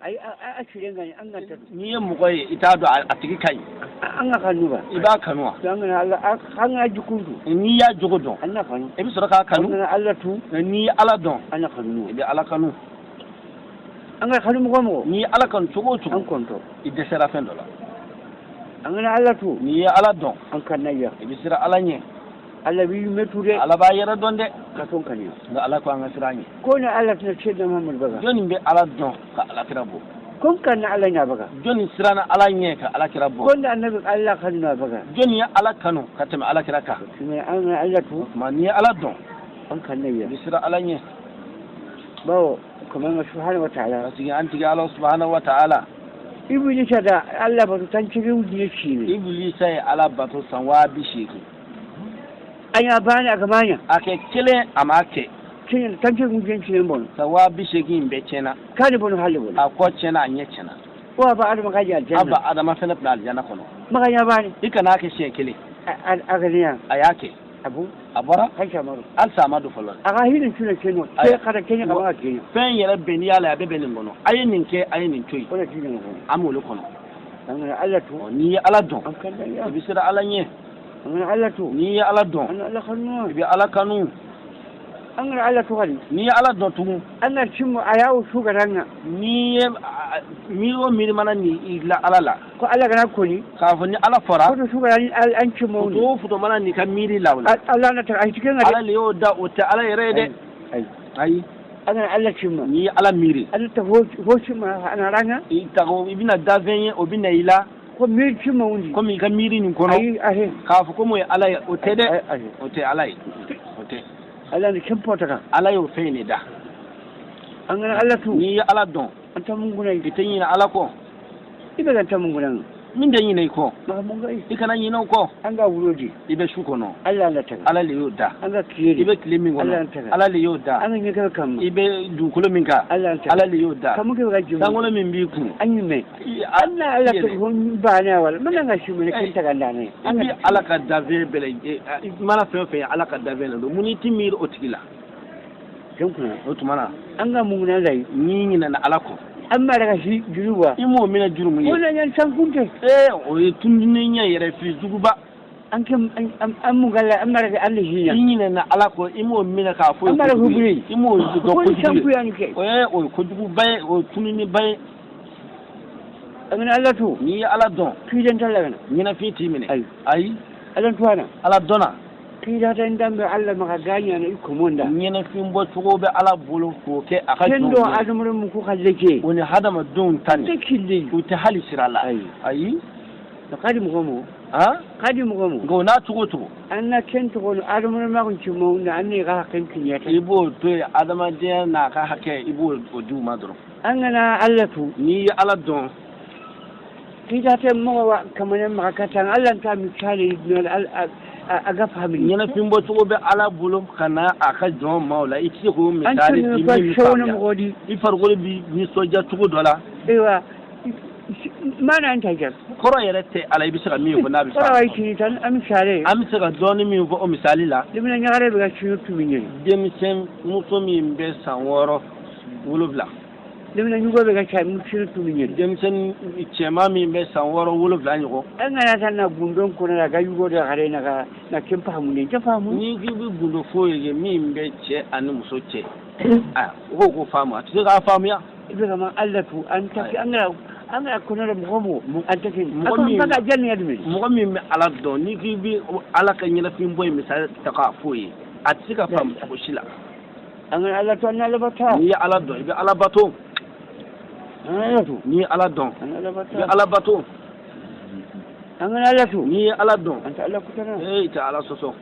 ai a cikin gani an ganta ni yin mu koyi ita do a tigi kai an ga kanu ba iba kanuwa dan Allah an ga jukudu ni ya jogodon an na kanu e bi soro ka kanu an Allah tu ni ala don an kanu ibe ala kanu an ga kanu mo ni ala kan cogo an cogo konto ide sera fen do la an ga Allah tu ni ya ala don an kanaya ibe sira ala nye Allah bi metude ala ba yara don de ka ton kaniya ga ala ko an sira nye ko ne Allah tana ce da Muhammad baga joni be ala don ka ala kira bo kon kan Allah ya baga joni sira na ala nye ka ala kira bo ko da annabi Allah kan na baga joni ya ala kanu ka tama ala kira ka ne an ga Allah tu ma ni ya ala don an kanaya ibe sira ala nye bawo kuma subhanahu wa ta'ala asigi anti ga Allah subhanahu wa ta'ala iblis da Allah ba tan cikin wuce shi ne iblis sai ala bato sanwa bishiki anya bani a gamanya ake kile amake kin tan cikin wuce shi ne bon sawa bishiki imbe chena kani bon halu akwa chena anye chena wa ba adam ka ji aljanna aba adama fena na aljanna kono maka ya bani ika na ke she kile a ganiya ayake abu abora kai shamaru al samadu folon aga hidin tuna keno sai kada kenya kama kenya fen yere beniya la be benin gono ayinin ke ayinin toy wala tinin ko amulu kono an Allah to ni ala don an kan ya bi sira ala nye an Allah to ni ala don an Allah kanu bi ala kanu an Allah to hali ni ala don tumu an cin mu ayawo shugaran na ni miro miri mana ni ila ala la ko Allah gana ko ni kafin ni ala fora ko shugaran an cin mu to futo mana ni kan miri lawla Allah na ta ai cikin ala le yo da o ta ala yere de ai ana Allah cin mu ni ala miri Allah ta ho cin ma ana ranga ita ko ibina davenye obina ila ko miri cin mu wundi ko mi kan miri ni kono ai ahe kafu ko mo ala o te de o te ala o te Allah ne kin fota ka ala yo fe ne da an gana Allah tu ni ala don an ta mun guna ita yin ala ko ibe ga ta mun guna min da yin ko ma mun ga ika nan yin ko an ga wuroji ibe shu kono Allah la ta ala le yo da an ga kiyeri ibe klemi gono ala le yo da an ga ka kam ibe du kulo min ka Allah ta ala le yo da kamu ga jimu dan wala min bi ku an yi me Allah ta hon ba na wal mun ga shi mun kin ta ganda ne an bi ala ka dave bele mana fe fe ala ka dave no muni timir otigila kin kuna otumana an ga mun na zai ni na ala ko amma daga shi juruwa imo mina jurumu ye wannan yan san kunte o ye tundine nya yere fi juguba an kan an mu galla amma daga Allah shi ya yin na ala ko imo mina ka fo amma daga hubri imo do ko san ku yan ke o ko jugu bay o tunini bay amina Allah to ni ala don kidan talaga ni na fi timine ai ala tuana ala dona kida ta ndambe Allah maka ganya na iko monda ni na fi mbo tugo be ala bulu ko ke aka kendo adumur mu ku kalleke woni hadama don tan te kille ku ta hali sirala ai da kadi mu gomo ha kadi mu gomo go na tugo tugo anna kento ko adumur ma kun ci mo na anne ga kan kinya ta ibo to adama je na ka hake ibo o du madro an gana Allah to ni ala don kida ta mo wa kamar maka katan Allah ta mi kale a ga family yana fin bo to be ala bulu kana aka jon maula iti ko misali bi mi family i fargol bi ni soja tugo dola ewa mana an tajar koro yere te ala bi saka mi ko na bi koro ai kini tan am sare am saka doni mi ko o misali la dimina nyare be ga shi tu mi ni dem sem muso mi mbe sanworo wulubla dimina nyugo be ga shi mu shi tu mi ni dem sen chema mi mbe sanworo wulubla nyugo an ga tan na gundon ko na ga yugo da gare na kin fahimu ne ta fahimu ni ki bi gundo foye mi mbe che anu muso che ko famu a tuka famu ya ibe kama Allah tu an tafi an ga kuna da mugomo an tafi akan faga janni ya dumi mugomi mi ala do ni ki bi ala kan yana fin boy misali ta ka foye a tuka famu ko shila an ga Allah tu an alabata ni ala do ibe ala bato ni ala don ni ala bato an ga Allah tu ni ala don an ta Allah kutana ta ala soso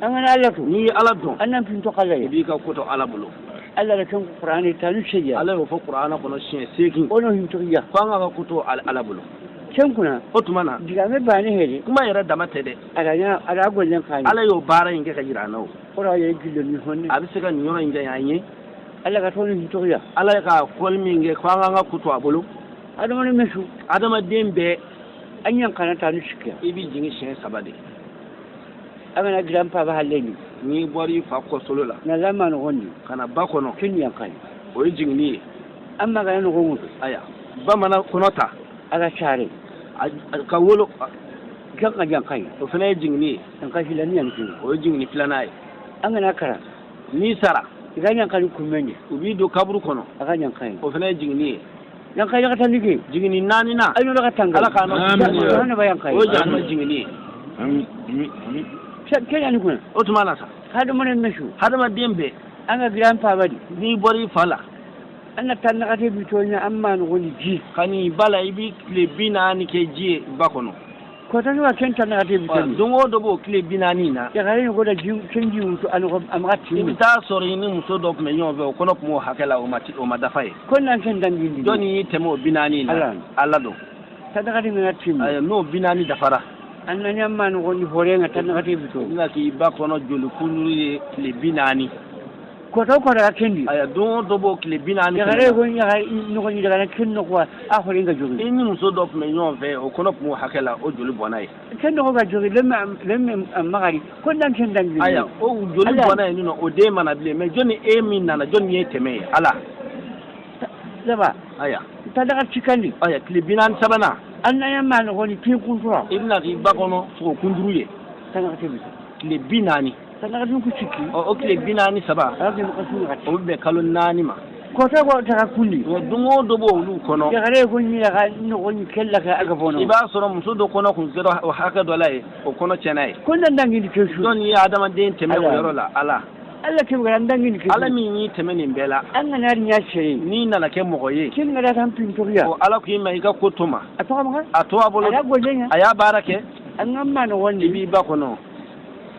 an ga Allah tu ni ala don annan fin to kallai bi ka kuto ala bulo Allah da kan Qur'ani ta lushe ya Allah yo fa Qur'ana kono shin sekin ono himto ya fanga ka kuto ala bulo ken kuna otumana diga me bani hele kuma yara da mata de ala gollen kan ala yo bara inge ka jira nawo ora ye gillo ni honni abi sika ni yoro inge yanye Allah ka toni himto ya ala ka kolmi inge fanga ka kuto abulo adama ne mesu adama dembe anyan kana ta lushe ibi jingi shin sabade aga na grandpa ba haleni ni bori fa ko solo la na zaman honni kana ba ko no kin yan kan o jingni amma ga no gongo aya bamana kunota aga chare ka wolo kan ka jan kai o fana jingni kan ka filani yanki o jingni filana ai an ga nakara ni sara idan yan kan kumenye ubi do kaburu kono aga yan kai o fana jingni yan kai ga tandige jingni nani na ayo daga tanga ala ka no na bayan kai o janna jingni kenya ni kuna o tumana sa hadu mun nashu hada ma dembe an ga gidan fa badi ni bori fala anna tan na kate bitonya amma no woni ji kani bala ibi le bina ni ke ji bakono ko tan wa kenta na kate bitonya dongo do bo kle bina ni na ya gare ni goda ji kenji wuto an ko amati ibi ta sori ni muso do me nyon be ko no mo hakela o mati o madafaye kon nan ken dangindi doni temo bina ni na alla do sadaka ni na tim ay no bina ni dafara anna nyamma no woni horenga tan na kate bito ina ki bakono jolu kunuri le bina ni ko to ko daga kendi aya don do bo kle bina ni ya gare go ya no ko ni daga ken no ko a horenga jogi ini muso do me nyon be o kono mo hakela o jolu bonai ken no ga jogi lemme magari kon nan ken dangindi aya o jolu bonai ni no o de mana bile me joni e min nana joni ye teme ala zaba aya ta daga cikandi aya kle bina ni sabana anna yamma no woni tin kuntura ibna ki bakono so kunduruye tan na kate bito kle bina ni tan na kate ku ciki o kle bina ni saba aga mo kasu ga o be kalon nani ma ko ta ko ta kundi o dungo do bo lu kono ya gare go ni daga no ko ni kella ka aga bono iba soro muso do kono kun zero o haka do lai o kono chenai kon nan dangi ni kesu don ya adama den teme o yoro la ala Allah ke ga dangi ni kesu ala mi ni teme ni bela an ga nari nya shere ni na la ke mo ye kin ga da tan pintoriya o ala ku mai ga kotoma a to ma a to abolo ya goje nya aya barake an amma no wonni ibi ba kono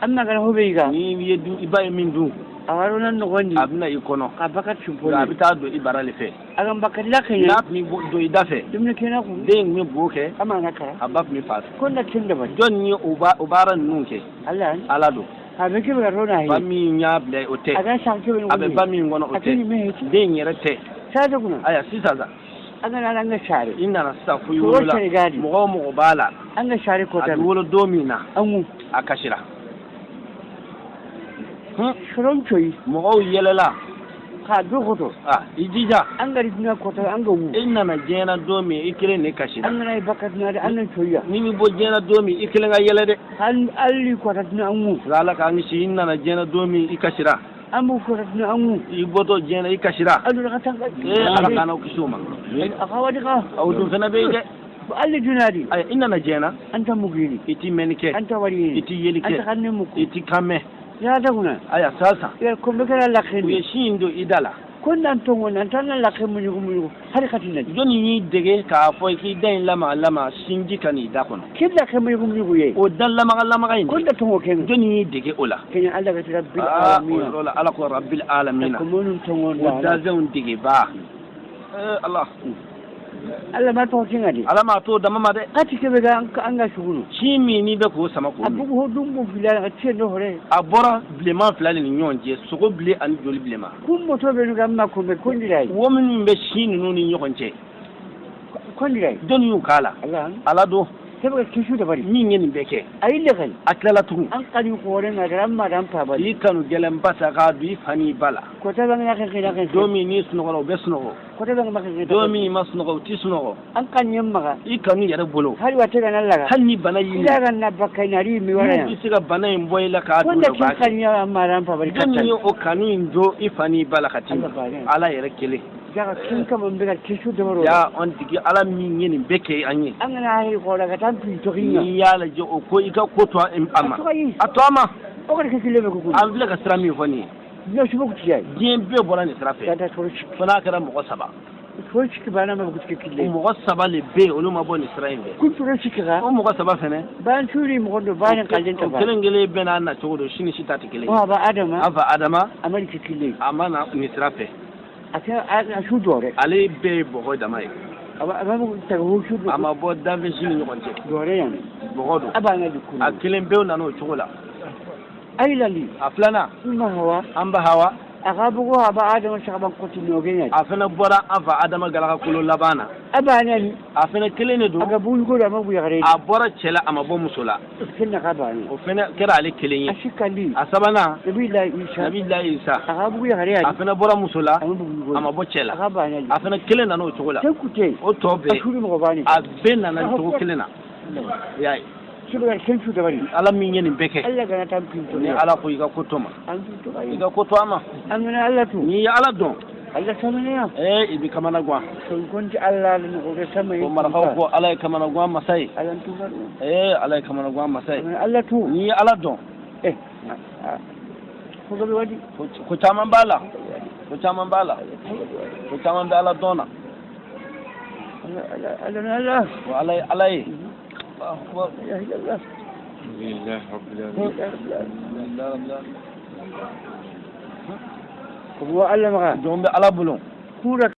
amma ga hobe ga ni yedu iba min du a waro nan no wonni abna ikono ka bakat chimpo ga bita do ibara le fe aga bakat la kan na mi do idafe dimne kena ku den mi boke amma na kara abab mi fas kon na tin da ba don ni ubaran nunke Allah ala do ha be ke ga rona hi ba mi nya ble ote aga shanke woni abe ba mi ngono ote atini me heti den yere te sa da kuna aya sisaza aga na nga share inna na sa fu ko yula ce gadi mo bala an ga share ko ta a wolo domina an akashira shiron coyi mo yelela ka dogoto ijija an ga ridna ko ta an ga wu inna na jena domi ikire ne kashira an ga bakat na da annan coyiya ni mi bo jena domi ikile nga yelede an alli ko ta na an wu lala ka ngi shi inna na jena domi ikashira an bu ko ta na an wu iboto jena ikashira an da ka tan ga ala kana kusuma aka wadi ka au dun fana be de alli dunadi ay inna na jena an ta mugini iti menike an ta wari iti yelike an ta kanne muku iti kame ya da kuna aya sasa ya ko be kala lakhini uye shindo idala kon nan to nan tan la lakhini mu har katina joni ni dege ka fo ki den lama sinji kani da kono kin lakhini mu ye o dan lama ga indi kon da to ken joni ni dege ola kenya Allah ga rabbil alamin ola ala ko rabbil alamin ko munun to ngon o da zan dege ba Allah ma to kin ade ala ma to da mama de kati ke be ga an ga shugunu shi mi ni be ko sama ko abu ho dumbu bila ga ce no hore abora blema flani ni nyonje sogo ble an joli blema kum moto be ga ma ko be kon dirai wo min be shi ni ni nyonje kon dirai don yu kala Allah ala do saboda kishu da bari ni ngeni beke ayi le kai atlala tu an kali ko hore na da amma dan fa bari ikanu gelen bata ga du fani bala ko ta ban ya kai kai domi ni suno be suno ko ta ban ma kai domi masno ti suno an kan yin maka ikanu yare bolo har wata ga nan laga hanni bana yi ila ga na bakai na ri mi wara ni siga bana in boy la ka do ba kan ya amma dan fa bari kan ni o kanu ndo ifani bala kati ala yare kele daga kin kama mbiga kishu da maro ya on digi ala min yin beke anyi an na yi ko daga tan fi to kinya ni ya la je o ko ika ko to amma atoma o ga kike lebe ko an vile ka strami foni no shi ko tiya jin be bora ni strafe da to shi fana kara mo saba to shi ki bana ma ko kike kille mo saba le be o ma boni strafe kun to shi kira o mo saba fene ban turi mo do ban kallin ta ba kelen gele be na to do shini shi ta tikile wa ba adama ava adama amalki kille amana ni strafe a su dore ale be bo ho da mai aba mo ta ho su ama bo da be shini ni konje dore yan bo hodo aba na dukun a kelen be na no chogola ai lali a flana ma hawa amba hawa أغابو أبا آدم شغبان قتل نوغين afana bora ava adama galaka kulo labana أباني afana kelene do أغابون قول أما بيغرين a bora cela ama bo musola كنا غاباني o fene kera ale kelenye أشكال لي asabana نبي الله إيشا nabi allah isa أغابو بيغرين afana bora musola أما بيغرين ama bo cela أغاباني afana kelena no chogola تنكتي o tobe أشوري مغباني a benna na to kelena yayi سبغل كنشو دبري ala min yeni beke الله كان تامكين ni ala ko iga kotoma أنتو تبعي iga kotoma أمنا الله تو ni ya ala don الله سمنا ibi kamana gwa كنت الله لنقول سمي ko marfa ko ala kamana gwa masai الله أنتو ala kamana gwa masai الله تو ni ala don إيه هو قبل ودي ko chaman bala ko chaman bala ko chaman bala dona الله الله wa ala يا الله لله رب العالمين هو علم غا dombe ala bulon كورك